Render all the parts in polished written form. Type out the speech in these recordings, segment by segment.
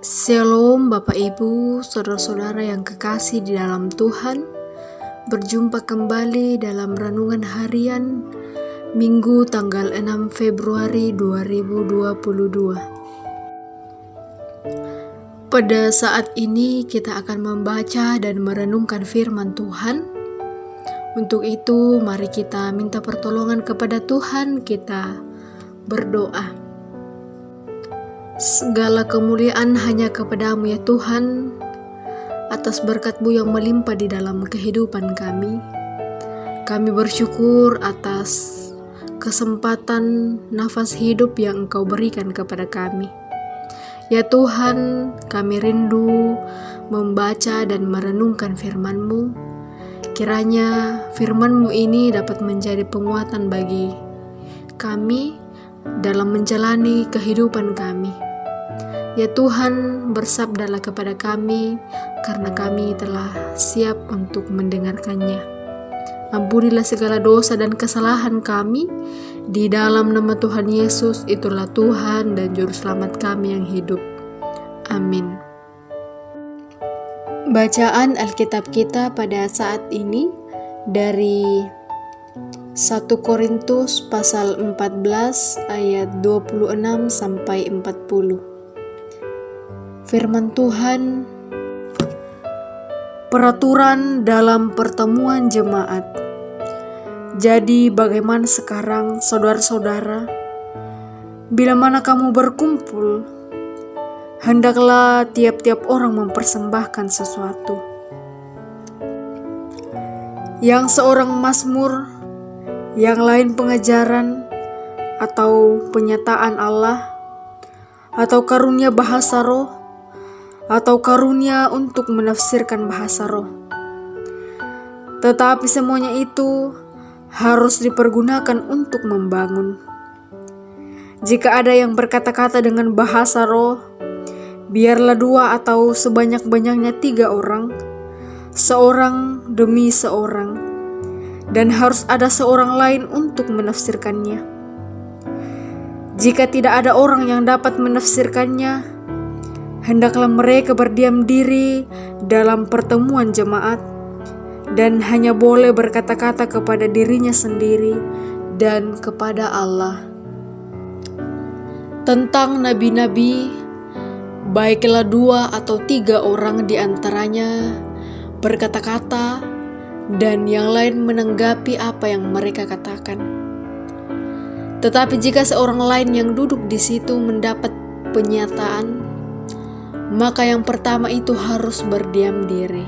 Shalom Bapak Ibu, Saudara-saudara yang kekasih di dalam Tuhan. Berjumpa kembali dalam renungan harian Minggu tanggal 6 Februari 2022. Pada saat ini kita akan membaca dan merenungkan firman Tuhan. Untuk itu mari kita minta pertolongan kepada Tuhan, kita berdoa. Segala kemuliaan hanya kepadamu ya Tuhan, atas berkat-Mu yang melimpah di dalam kehidupan kami. Kami bersyukur atas kesempatan nafas hidup yang Engkau berikan kepada kami. Ya Tuhan, kami rindu membaca dan merenungkan firman-Mu. Kiranya firman-Mu ini dapat menjadi penguatan bagi kami dalam menjalani kehidupan kami. Ya Tuhan, bersabdalah kepada kami, karena kami telah siap untuk mendengarkannya. Ampunilah segala dosa dan kesalahan kami, di dalam nama Tuhan Yesus, itulah Tuhan dan Juru Selamat kami yang hidup. Amin. Bacaan Alkitab kita pada saat ini dari 1 Korintus pasal 14 ayat 26 sampai 40. Firman Tuhan, peraturan dalam pertemuan jemaat. Jadi bagaimana sekarang saudara-saudara? Bila mana kamu berkumpul, hendaklah tiap-tiap orang mempersembahkan sesuatu. Yang seorang mazmur, yang lain pengajaran atau penyataan Allah, atau karunia bahasa roh, atau karunia untuk menafsirkan bahasa roh. Tetapi semuanya itu harus dipergunakan untuk membangun. Jika ada yang berkata-kata dengan bahasa roh, biarlah 2 atau sebanyak-banyaknya 3 orang, seorang demi seorang, dan harus ada seorang lain untuk menafsirkannya. Jika tidak ada orang yang dapat menafsirkannya, hendaklah mereka berdiam diri dalam pertemuan jemaat dan hanya boleh berkata-kata kepada dirinya sendiri dan kepada Allah. Tentang nabi-nabi, baiklah 2 atau 3 orang di antaranya berkata-kata dan yang lain menanggapi apa yang mereka katakan. Tetapi jika seorang lain yang duduk di situ mendapat penyataan, maka yang pertama itu harus berdiam diri.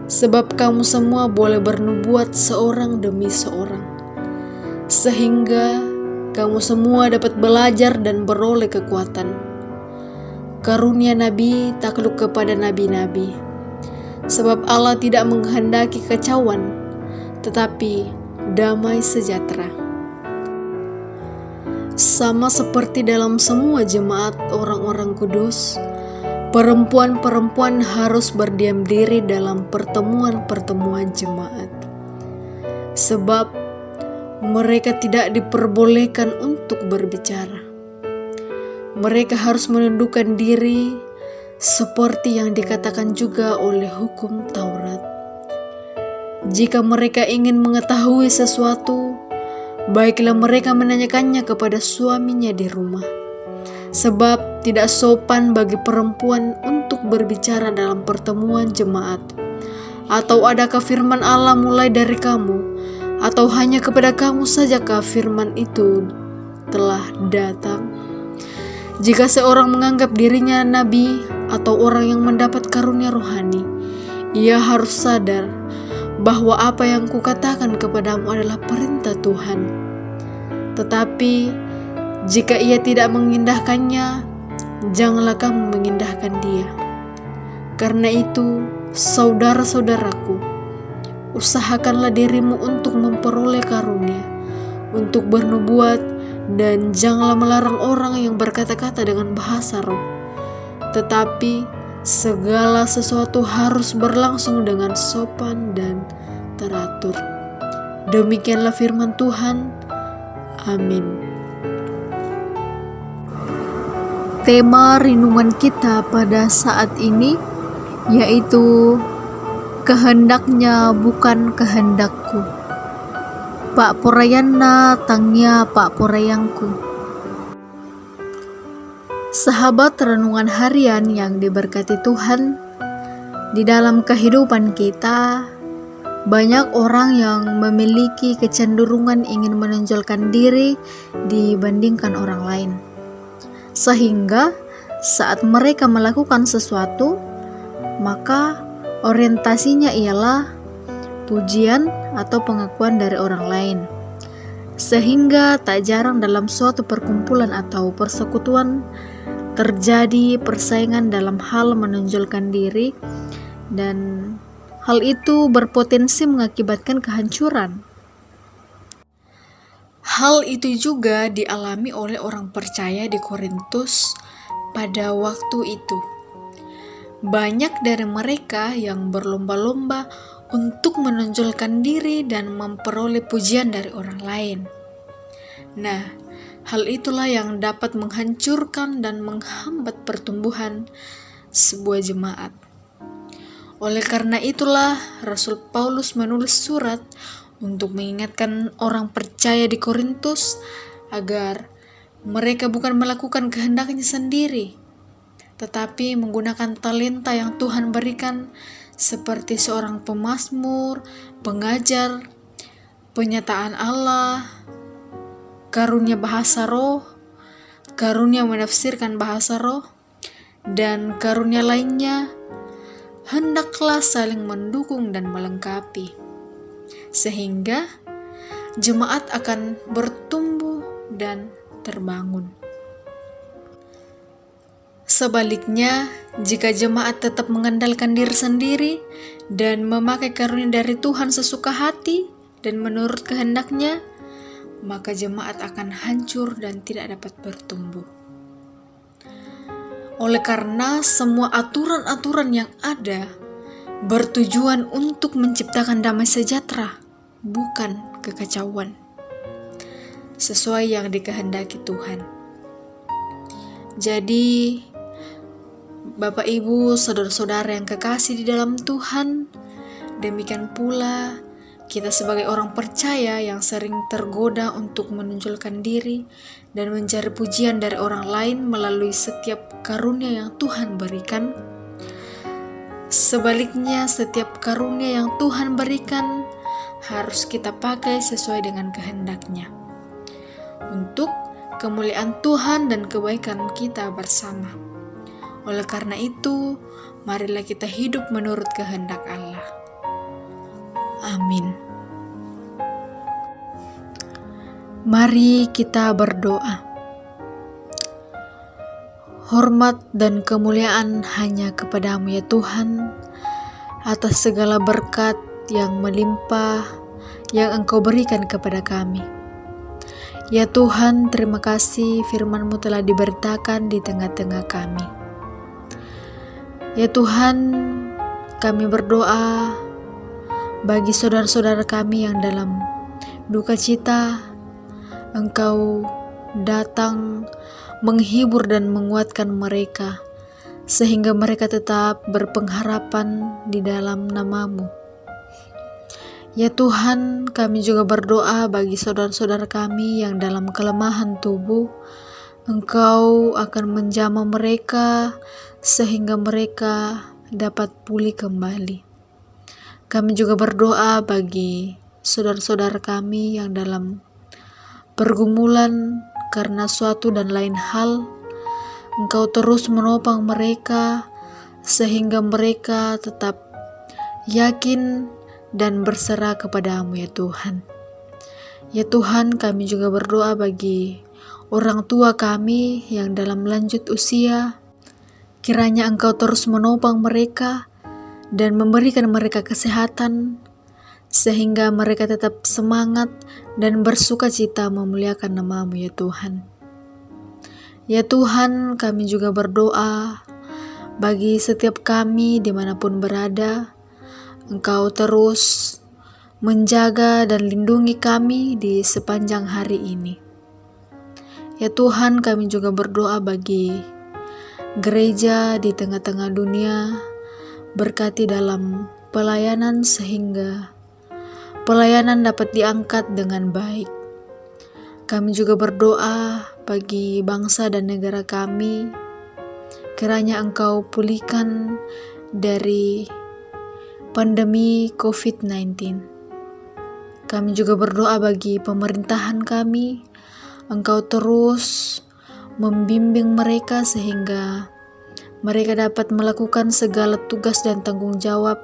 Sebab kamu semua boleh bernubuat seorang demi seorang, sehingga kamu semua dapat belajar dan beroleh kekuatan. Karunia nabi takluk kepada nabi-nabi, sebab Allah tidak menghendaki kekacauan, tetapi damai sejahtera. Sama seperti dalam semua jemaat orang-orang kudus, perempuan-perempuan harus berdiam diri dalam pertemuan-pertemuan jemaat. Sebab mereka tidak diperbolehkan untuk berbicara. Mereka harus menundukkan diri seperti yang dikatakan juga oleh hukum Taurat. Jika mereka ingin mengetahui sesuatu, baiklah mereka menanyakannya kepada suaminya di rumah. Sebab tidak sopan bagi perempuan untuk berbicara dalam pertemuan jemaat. Atau adakah firman Allah mulai dari kamu, atau hanya kepada kamu sajakah firman itu telah datang? Jika seorang menganggap dirinya nabi atau orang yang mendapat karunia rohani, ia harus sadar bahwa apa yang kukatakan kepadamu adalah perintah Tuhan. Tetapi jika ia tidak mengindahkannya, janganlah kamu mengindahkan dia. Karena itu, saudara-saudaraku, usahakanlah dirimu untuk memperoleh karunia, untuk bernubuat, dan janganlah melarang orang yang berkata-kata dengan bahasa roh. Tetapi segala sesuatu harus berlangsung dengan sopan dan teratur. Demikianlah firman Tuhan. Amin. Tema renungan kita pada saat ini yaitu kehendaknya bukan kehendakku. Pak Porayanna tangnya Pak Porayangku. Sahabat renungan harian yang diberkati Tuhan, di dalam kehidupan kita banyak orang yang memiliki kecenderungan ingin menonjolkan diri dibandingkan orang lain. Sehingga saat mereka melakukan sesuatu, maka orientasinya ialah pujian atau pengakuan dari orang lain. Sehingga tak jarang dalam suatu perkumpulan atau persekutuan terjadi persaingan dalam hal menonjolkan diri, dan hal itu berpotensi mengakibatkan kehancuran. Hal itu juga dialami oleh orang percaya di Korintus pada waktu itu. Banyak dari mereka yang berlomba-lomba untuk menonjolkan diri dan memperoleh pujian dari orang lain. Nah, hal itulah yang dapat menghancurkan dan menghambat pertumbuhan sebuah jemaat. Oleh karena itulah Rasul Paulus menulis surat untuk mengingatkan orang percaya di Korintus agar mereka bukan melakukan kehendaknya sendiri, tetapi menggunakan talenta yang Tuhan berikan seperti seorang pemazmur, pengajar, penyataan Allah, karunia bahasa roh, karunia menafsirkan bahasa roh, dan karunia lainnya. Hendaklah saling mendukung dan melengkapi, sehingga jemaat akan bertumbuh dan terbangun. Sebaliknya, jika jemaat tetap mengandalkan diri sendiri dan memakai karunia dari Tuhan sesuka hati dan menurut kehendaknya, maka jemaat akan hancur dan tidak dapat bertumbuh. Oleh karena semua aturan-aturan yang ada bertujuan untuk menciptakan damai sejahtera, bukan kekacauan, sesuai yang dikehendaki Tuhan. Jadi, Bapak Ibu, saudara-saudara yang kekasih di dalam Tuhan, demikian pula kita sebagai orang percaya yang sering tergoda untuk menonjolkan diri dan mencari pujian dari orang lain melalui setiap karunia yang Tuhan berikan. Sebaliknya, setiap karunia yang Tuhan berikan harus kita pakai sesuai dengan kehendaknya untuk kemuliaan Tuhan dan kebaikan kita bersama. Oleh karena itu, marilah kita hidup menurut kehendak Allah. Amin. Mari kita berdoa. Hormat dan kemuliaan hanya kepadamu ya Tuhan, atas segala berkat yang melimpah yang Engkau berikan kepada kami. Ya Tuhan, terima kasih firman-Mu telah diberitakan di tengah-tengah kami. Ya Tuhan, kami berdoa bagi saudara-saudara kami yang dalam duka cita, Engkau datang menghibur dan menguatkan mereka, sehingga mereka tetap berpengharapan di dalam nama-Mu. Ya Tuhan, kami juga berdoa bagi saudara-saudara kami yang dalam kelemahan tubuh, Engkau akan menjamah mereka, sehingga mereka dapat pulih kembali. Kami juga berdoa bagi saudara-saudara kami yang dalam pergumulan karena suatu dan lain hal. Engkau terus menopang mereka sehingga mereka tetap yakin dan berserah kepada-Mu ya Tuhan. Ya Tuhan, kami juga berdoa bagi orang tua kami yang dalam lanjut usia. Kiranya Engkau terus menopang mereka dan memberikan mereka kesehatan, sehingga mereka tetap semangat dan bersuka cita memuliakan nama-Mu ya Tuhan. Ya Tuhan, kami juga berdoa bagi setiap kami dimanapun berada. Engkau terus menjaga dan lindungi kami di sepanjang hari ini. Ya Tuhan, kami juga berdoa bagi gereja di tengah-tengah dunia, berkati dalam pelayanan sehingga pelayanan dapat diangkat dengan baik. Kami juga berdoa bagi bangsa dan negara kami, kiranya Engkau pulihkan dari pandemi COVID-19. Kami juga berdoa bagi pemerintahan kami, Engkau terus membimbing mereka sehingga mereka dapat melakukan segala tugas dan tanggung jawab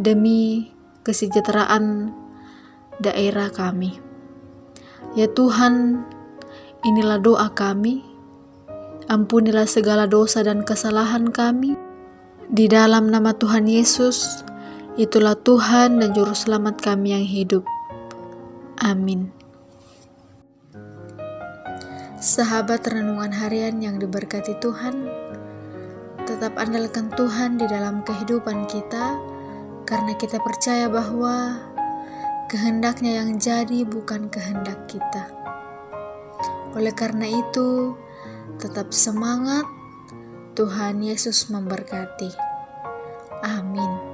demi kesejahteraan daerah kami. Ya Tuhan, inilah doa kami. Ampunilah segala dosa dan kesalahan kami. Di dalam nama Tuhan Yesus, itulah Tuhan dan Juru Selamat kami yang hidup. Amin. Sahabat renungan harian yang diberkati Tuhan, tetap andalkan Tuhan di dalam kehidupan kita, karena kita percaya bahwa kehendaknya yang jadi bukan kehendak kita. Oleh karena itu, tetap semangat. Tuhan Yesus memberkati. Amin.